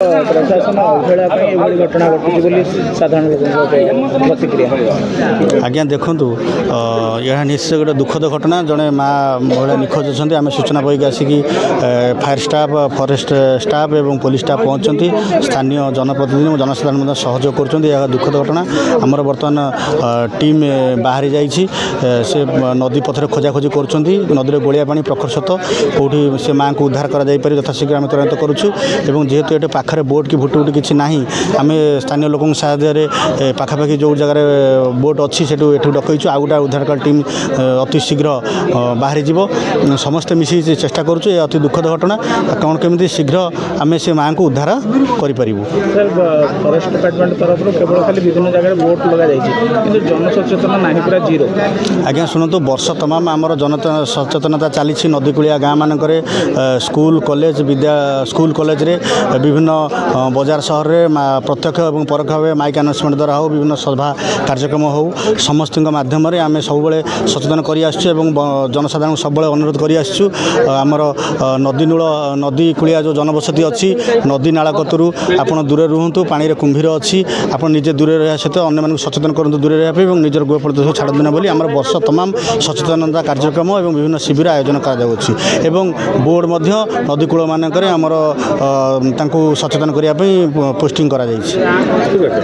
प्रशासन अवहेला घटना घटुची साधारण लोक प्रतिक्रिया आज्ञा देखूँ यह निश्चय गोटे दुखद घटना जड़े माँ महिला निखोज अच्छा आम सूचना पाई आसिक फायर स्टाफ फरेस्ट स्टाफ और पुलिस स्टाफ पहुँचती स्थानीय जनप्रतिनिधि जनसाधारण सहयोग कर दुखद घटना आमर बर्तमान टीम बाहरी जाइए से नदी पथर खोजाखोजी कर नदी गोलिया पानी प्रखर सत कौटी से माँ को उद्धार कर यथाशीघ्र आम तुरंत करुचु जेहेतु ये पाखे बोट कि भुटुभुटी किसी ना आम स्थानीय लोक साहाय्य पाखापाखि जो जगार बोट अच्छी से डकईचु आ गोटा उद्धार कर टीम अति शीघ्र बाहरी जीव समस्ते मिसी चेष्टा करुचु ये अति दुखद घटना कौन केमी शीघ्र आम से माँ को उद्धार करूँ। फॉरेस्ट डिपार्टमेंट तरफ केवल खाली विभिन्न जगह बोट लगे जन सचेतना ना पूरा जीरो। आज्ञा शुणु वर्ष तमाम आमर जन सचेतनता चली नदीकूलिया गाँ मानक स्कूल कॉलेज विद्या स्कूल कॉलेज रे विभिन्न बजार सहर में प्रत्यक्ष और परोक्ष भाव माइक आनाउंसमेंट द्वारा हो विभिन्न सभा कार्यक्रम हो समस्त माध्यम आम सब सचेतन कर जनसाधारण सब अनुरोध कर आमर नदी कूलिया जो जनबसती अच्छी नदी नाला कतरू आपड़ दूर रुहतु पानी रे कुंभीर अच्छी आप निजे दूर रहा सहित अन्य सचेतन करूँ दूर रहा और निजर गोपद छाड़ देना बोली आम वर्ष तमाम सचेतनता कार्यक्रम और विभिन्न शिविर आयोजन कर बोर्ड नदीकूल मानक आमर सचेतन करने पोस्टिंग कर।